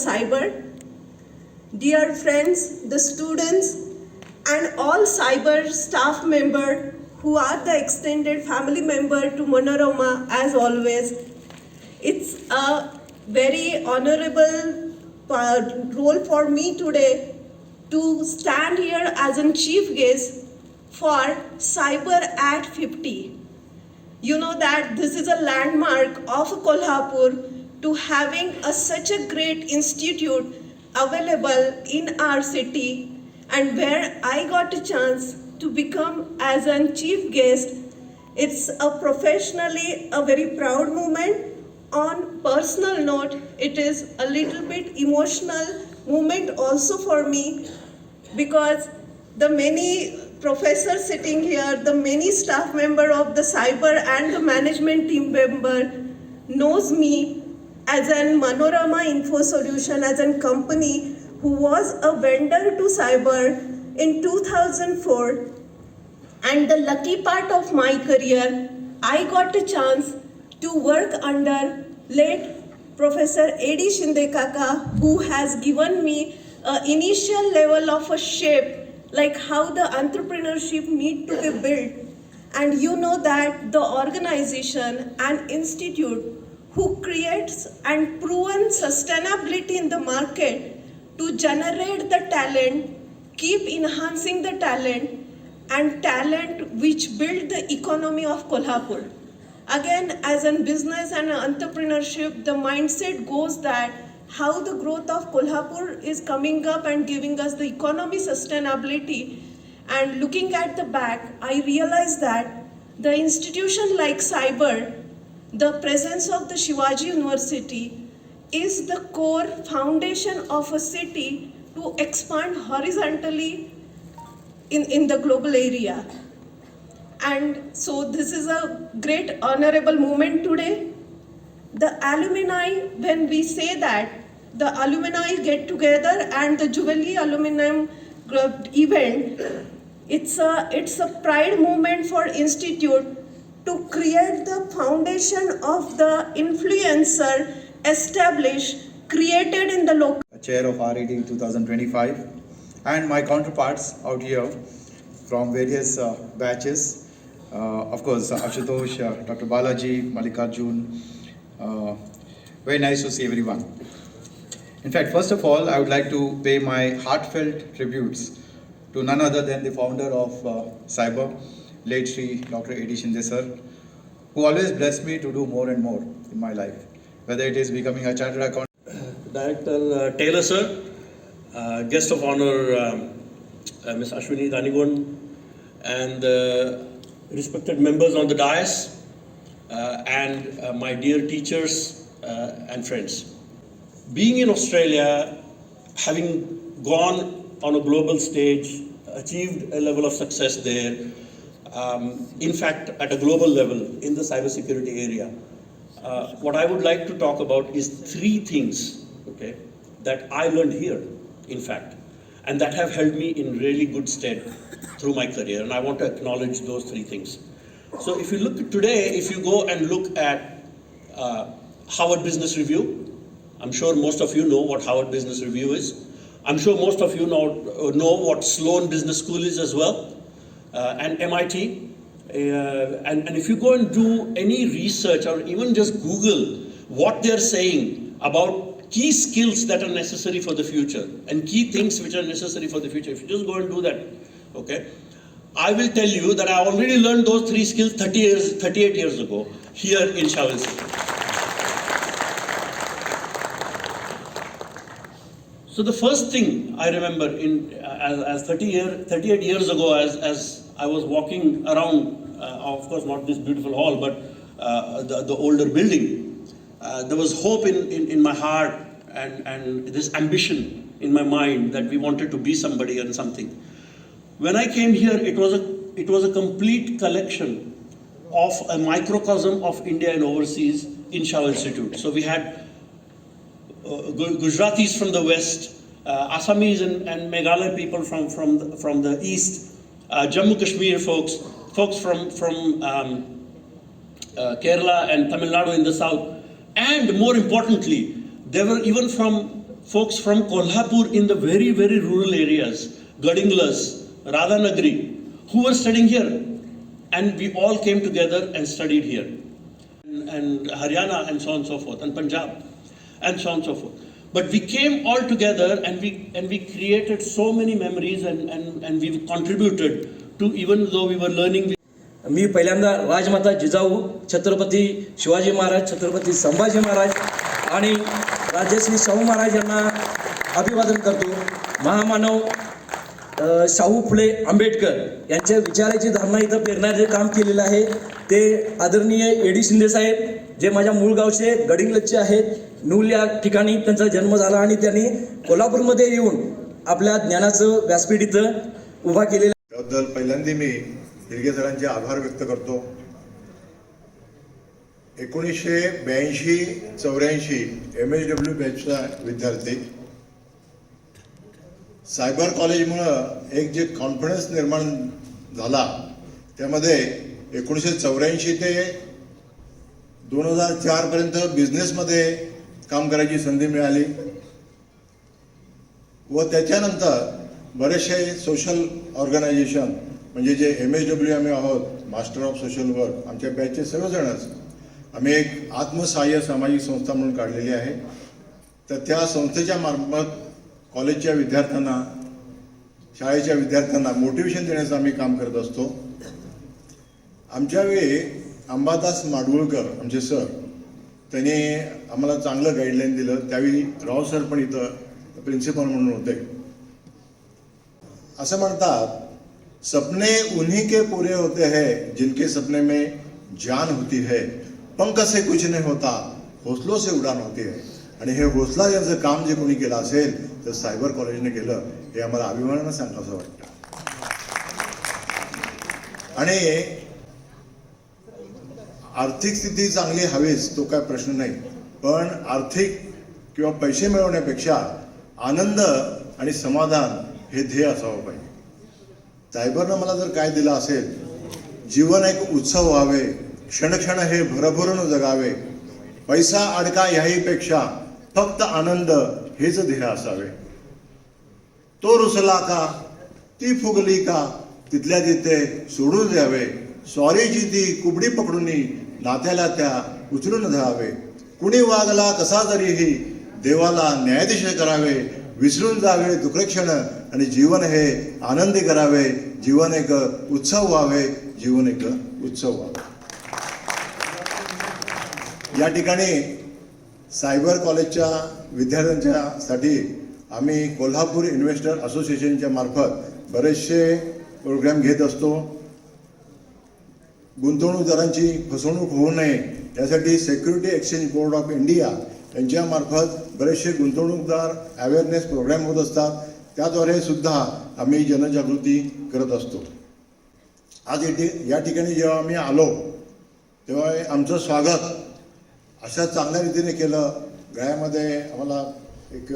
cyber. Dear friends, the students, and all cyber staff members who are the extended family member to Manorama as always. It's a very honorable role for me today to stand here as a chief guest for Cyber at 50. You know that this is a landmark of Kolhapur to having such a great institute available in our city, and where I got a chance to become as a chief guest. It's a professionally a very proud moment. On personal note, it is a little bit emotional moment also for me, because the many professors sitting here, the many staff member of the cyber and the management team member knows me as an Manorama Info Solution, as a company who was a vendor to cyber in 2004. And the lucky part of my career, I got a chance to work under late Professor A.D. Shinde Kaka, who has given me an initial level of a shape, like how the entrepreneurship need to be built. And you know that the organization and institute who creates and proven sustainability in the market to generate the talent, keep enhancing the talent, and talent which build the economy of Kolhapur. Again, as in business and entrepreneurship, the mindset goes that how the growth of Kolhapur is coming up and giving us the economy sustainability. And looking at the back, I realized that the institution like cyber, the presence of the Shivaji University is the core foundation of a city to expand horizontally in the global area. And so this is a great honorable moment today. The alumni, when we say that, the alumni get together and the Jubilee Aluminum event, it's a pride moment for institute to create the foundation of the influencer established, created in the local. Chair of RAD 2025, and my counterparts out here from various batches. Of course, Ashutosh, Dr. Balaji, Mallikarjun. Very nice to see everyone. In fact, first of all, I would like to pay my heartfelt tributes to none other than the founder of Cyber, late Shri Dr. A.D. Shinde sir, who always blessed me to do more and more in my life, whether it is becoming a chartered accountant. Director Taylor sir, guest of honor Ms. Ashwini Danigon, and respected members on the dais, and my dear teachers and friends. Being in Australia, having gone on a global stage, achieved a level of success there, in fact at a global level in the cybersecurity area, what I would like to talk about is three things, okay, that I learned here, in fact, and that have held me in really good stead through my career, and I want to acknowledge those three things. So if you look at today, if you go and look at Harvard Business Review, I'm sure most of you know what Harvard Business Review is. I'm sure most of you know what Sloan Business School is as well, and MIT. And if you go and do any research or even just Google what they're saying about key skills that are necessary for the future and key things which are necessary for the future, if you just go and do that, okay, I will tell you that I already learned those three skills 38 years ago here in Shawel City. So the first thing I remember as 38 years ago, as I was walking around, of course not this beautiful hall, but the older building, there was hope in my heart and this ambition in my mind that we wanted to be somebody and something. When I came here, it was a complete collection of a microcosm of India and overseas in Shah Institute. So we had Gujaratis from the west, Assamese and Meghalaya people from the east, Jammu Kashmir folks from Kerala and Tamil Nadu in the south, and more importantly, they were even from folks from Kolhapur in the very, very rural areas, Gadinglas, Radhanagari, who were studying here. And we all came together and studied here. And Haryana and so on and so forth, and Punjab and so on and so forth. But we came all together and we created so many memories and we contributed to, even though we were learning. मी पहिल्यांदा राजमाता जिजाऊ, छत्रपती शिवाजी महाराज, छत्रपती संभाजी महाराज आणि राजश्री शाहू महाराज यांना अभिवादन करतो. महामानव शाहू फुले आंबेडकर यांच्या विचाराची धारणा इथं पेरण्याचे काम केलेलं आहे. ते आदरणीय एडी शिंदे साहेब, जे माझ्या मूळ गावचे गडिंग्लजचे आहेत. नूल या ठिकाणी त्यांचा जन्म झाला आणि त्यांनी कोल्हापूरमध्ये येऊन आपल्या ज्ञानाचं व्यासपीठ इथं उभा केलेलं. त्याबद्दल पहिल्यांदा मी हिरगे सरांचे आभार व्यक्त करतो. 1982-84 MSW बॅचचा विद्यार्थी. सायबर कॉलेजमुळं एक जे कॉन्फिडन्स निर्माण झाला, त्यामध्ये 1984 ते 2004 पर्यंत बिझनेसमध्ये काम करायची संधी मिळाली व त्याच्यानंतर बरेचसे सोशल ऑर्गनायझेशन, म्हणजे जे MSW आम्ही आहोत, मास्टर ऑफ सोशल वर्क, आमच्या बॅचचे सर्वजणच आम्ही एक आत्मसहाय्य सामाजिक संस्था म्हणून काढलेली आहे. तर त्या संस्थेच्या मार्फत कॉलेजच्या विद्यार्थ्यांना, शाळेच्या विद्यार्थ्यांना मोटिवेशन देण्याचं आम्ही काम करत असतो. आमच्या वेळी अंबादास माडगुळकर आमचे सर, त्यांनी आम्हाला चांगलं गाईडलाईन दिलं. त्यावेळी राव सर पण इथं प्रिन्सिपल म्हणून होते. असं म्हणतात, सपने उन्हीं के पूरे होते हैं जिनके सपने में जान होती है, पंख से कुछ नहीं होता, हौसलों से उडान होती है. आणि हे हौसला याचं काम जे कोणी केलं असेल तर सायबर कॉलेजने केलं, हे आम्हाला अभिमानानं सांगावं वाटतं. आणि आर्थिक स्थिती चांगली हवीच, तो काय प्रश्न नाही, पण आर्थिक किंवा पैसे मिळवण्यापेक्षा आनंद आणि समाधान हे ध्येय असावं पाहिजे. सायबरनं मला जर काय दिलं असेल, जीवन एक उत्सव व्हावे, क्षणक्षण हे भरभरून जगावे, पैसा अडका ह्याहीपेक्षा फक्त आनंद हेच ध्येय असावे. तो रुसला का, ती फुगली का, तिथल्या तिथे सोडून द्यावे, सॉरीची ती कुबडी पकडून नात्याला त्या उचलून धरावे. कुणी वागला कसा तरीही देवाला न्यायाधीश करावे, विसरून जावे दुःखक्षण आणि जीवन हे आनंदी करावे. जीवन एक उत्सव व्हावे, जीवन एक उत्सव व्हावे. या ठिकाणी सायबर कॉलेजच्या विद्यार्थ्यांच्यासाठी आम्ही कोल्हापूर इन्व्हेस्टर असोसिएशनच्या मार्फत बरेचसे प्रोग्राम घेत असतो. गुंतवणूकदारांची फसवणूक होऊ नये यासाठी security exchange board of India यांच्यामार्फत बरेचसे गुंतवणूकदार अवेअरनेस प्रोग्राम होत असतात. त्याद्वारे सुद्धा आम्ही जनजागृती करत असतो. आज या ठिकाणी जेव्हा आम्ही आलो तेव्हा आमचं स्वागत अशा चांगल्या रीतीने केलं. गळ्यामध्ये आम्हाला एक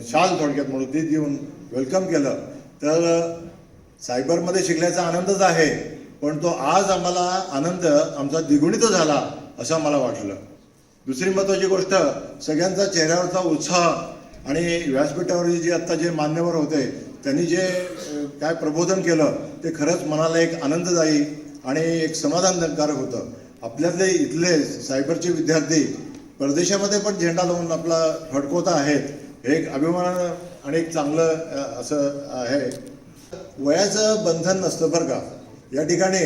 शाल थोडक्यात म्हणून ती देऊन वेलकम केलं. तर सायबरमध्ये शिकण्याचा आनंदच आहे, पण तो आज आम्हाला आनंद आमचा द्विगुणित झाला असं मला वाटलं. दुसरी महत्त्वाची गोष्ट, सगळ्यांचा चेहऱ्यावरचा उत्साह आणि व्यासपीठावर जे आत्ता जे मान्यवर होते त्यांनी जे काय प्रबोधन केलं ते खरंच मनाला एक आनंददायी आणि एक समाधानकारक होतं. आपल्यातले इथले सायबरचे विद्यार्थी परदेशामध्ये पण झेंडा लावून आपला फडकवता आहेत, हे एक अभिमान आणि एक चांगलं असं आहे. वयाचं बंधन नसतं बरं का. या ठिकाणी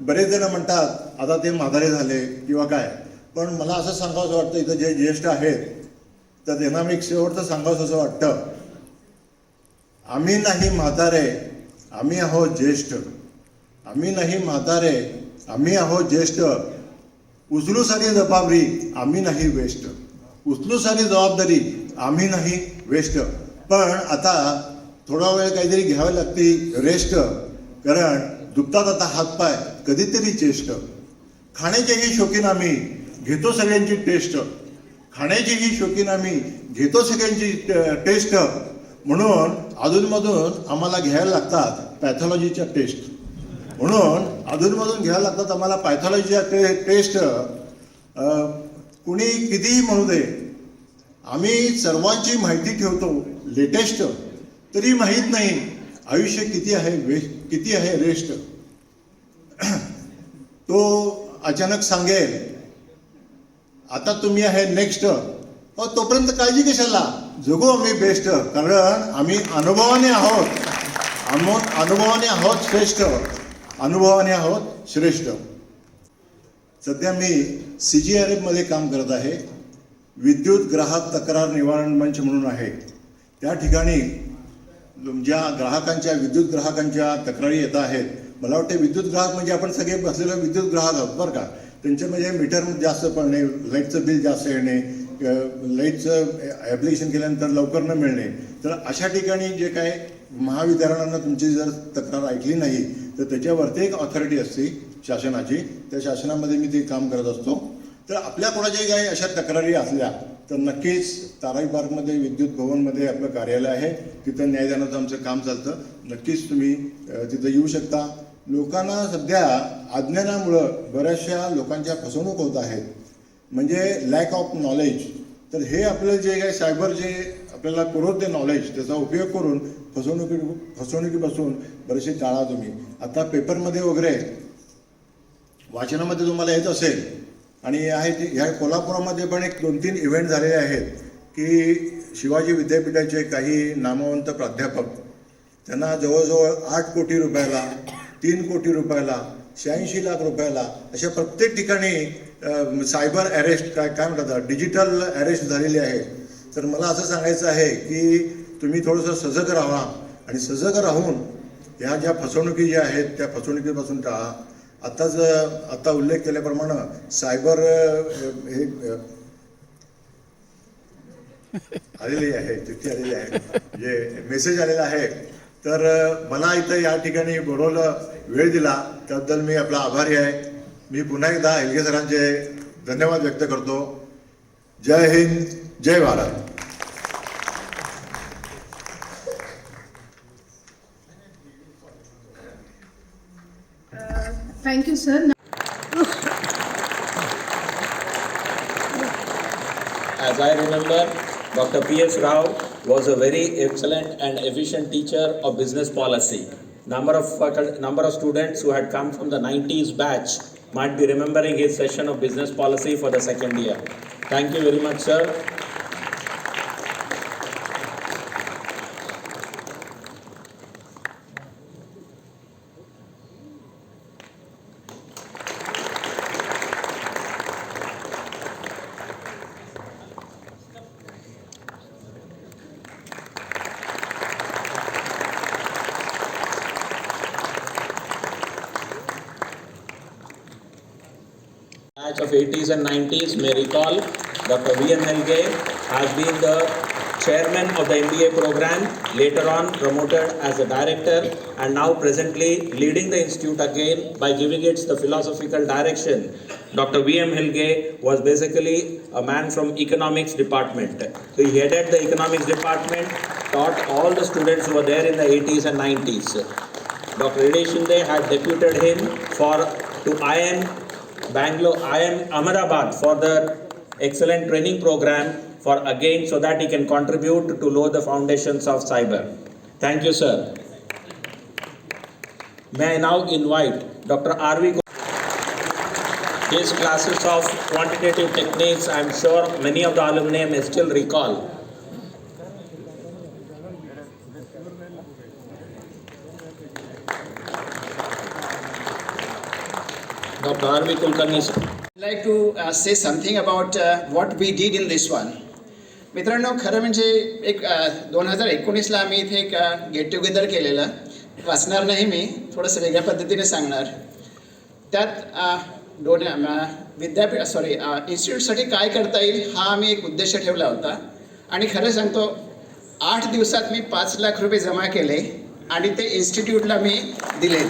बरेच जण म्हणतात आता ते म्हातारे झाले किंवा काय, पण मला असं सांगावंसं वाटतं इथं जे ज्येष्ठ आहेत तर त्यांना मी एक शेवटचं सांगावंसं असं वाटतं, आम्ही नाही म्हातारे, आम्ही आहोत ज्येष्ठ. आम्ही नाही म्हातारे, आम्ही आहोत ज्येष्ठ. उचलू सारी जबाबदारी, आम्ही नाही वेस्ट. उचलू सारी जबाबदारी, आम्ही नाही वेस्ट. पण आता थोडा वेळ काहीतरी घ्यावी लागते रेस्ट, कारण दुखतात आता हातपाय, कधीतरी चेष्ट. खाण्याचेही शौकीन आम्ही, घेतो सगळ्यांची टेस्ट. खाण्याचीही शौकीन आम्ही, घेतो सगळ्यांची टेस्ट. म्हणून अधूनमधून आम्हाला घ्यायला लागतात पॅथॉलॉजीच्या टेस्ट. म्हणून अधूनमधून घ्यायला लागतात आम्हाला पॅथॉलॉजीच्या टेस्ट. कुणी कितीही म्हणू दे, आम्ही सर्वांची माहिती ठेवतो लेटेस्ट, तरी माहीत नाही आयुष्य किती आहे रेस्ट. तो अचानक सांगेल आता तुम्ही आहे नेक्स्ट, तोपर्यंत काळजी कशाला, जगू आम्ही बेस्ट, कारण आम्ही अनुभवाने आहोत श्रेष्ठ, अनुभवाने आहोत श्रेष्ठ. सध्या मी CGRF मध्ये काम करत आहे, विद्युत ग्राहक तक्रार निवारण मंच म्हणून आहे. त्या ठिकाणी ज्या विद्युत ग्राहकांच्या तक्रारी येत आहेत, मला वाटते विद्युत ग्राहक म्हणजे आपण सगळे बसलेले विद्युत ग्राहक आहोत बरं का. त्यांचे म्हणजे मीटर जास्त पडणे, लाईटचं बिल जास्त येणे, लाईटचं ॲप्लिकेशन केल्यानंतर लवकर न मिळणे. तर अशा ठिकाणी जे काय महावितरणानं तुमची जर तक्रार ऐकली नाही तर त्याच्यावरती एक ऑथॉरिटी असते शासनाची, त्या शासनामध्ये मी ते काम करत असतो. तर आपल्या कोणाच्याही काही अशा तक्रारी असल्या तर नक्कीच ताराई पार्कमध्ये विद्युत भवनमध्ये आपलं कार्यालय आहे, तिथं न्यायदानाचं आमचं काम चालतं. नक्कीच तुम्ही तिथं येऊ शकता. लोकांना सध्या अज्ञानामुळं बऱ्याचशा लोकांच्या फसवणूक होत आहेत, म्हणजे लॅक ऑफ नॉलेज. तर हे आपलं जे काही सायबर जे आपल्याला पुरवते नॉलेज, त्याचा उपयोग करून फसवणुकीपासून बरेचसे टाळा तुम्ही. आता पेपरमध्ये वगैरे वाचनामध्ये तुम्हाला येत असेल, आणि ह्या कोल्हापुरामध्ये पण 1-2-3 इव्हेंट झालेले आहेत की शिवाजी विद्यापीठाचे काही नामवंत प्राध्यापक, त्यांना जवळजवळ 8 कोटी रुपयाला, 3 कोटी रुपयाला, 86 लाख रुपयाला अशा प्रत्येक ठिकाणी सायबर अरेस्ट काय म्हणतात डिजिटल अरेस्ट झालेली आहे. तर मला असं सांगायचं आहे की तुम्ही थोडंसं सजग राहा, आणि सजग राहून ह्या ज्या फसवणुकी ज्या आहेत त्या फसवणुकीपासून टाळा. आता उल्लेख केल्याप्रमाणे सायबर हे आलेली आहे, चिठ्ठी आलेली आहे, जे मेसेज आलेला आहे. तर मला इथं या ठिकाणी बोलवलं, वेळ दिला, त्याबद्दल मी आपला आभारी आहे. मी पुन्हा एकदा हेलगे सरांचे धन्यवाद व्यक्त करतो. जय हिंद, जय Bharat. Thank you, sir. As I remember, Dr. P.S. Rao was a very excellent and efficient teacher of business policy. Number of students who had come from the 90s batch might be remembering his session of business policy for the second year. Thank you very much, sir. Batch of 80s and 90s may recall Dr. V.M. Helge has been the chairman of the MBA program, later on promoted as a director, and now presently leading the institute again by giving it the philosophical direction. Dr. V.M. Helge was basically a man from economics department. So he headed the economics department, taught all the students who were there in the 80s and 90s. Dr. Hriday Shinde had deputed him to IIM Bangalore, IIM Ahmedabad for the excellent training program so that he can contribute to lower the foundations of cyber. Thank you, sir. May I now invite Dr. R.V. His classes of quantitative techniques, I am sure many of the alumni may still recall. Dr. R.V. Kulkarni, sir. I'd like to say something about what we did in this one. मित्रांनो, खरं म्हणजे 2019ला आम्ही इथे एक get together केलेलं. वाचणार नाही मी, थोडंसं वेगळ्या पद्धतीने सांगणार. त्यात इन्स्टिट्यूटसाठी काय करता येईल हा आम्ही एक उद्देश ठेवला होता. आणि खरं सांगतो, 8 दिवसात मी 5 लाख रुपये जमा केले आणि ते इन्स्टिट्यूटला मी दिले.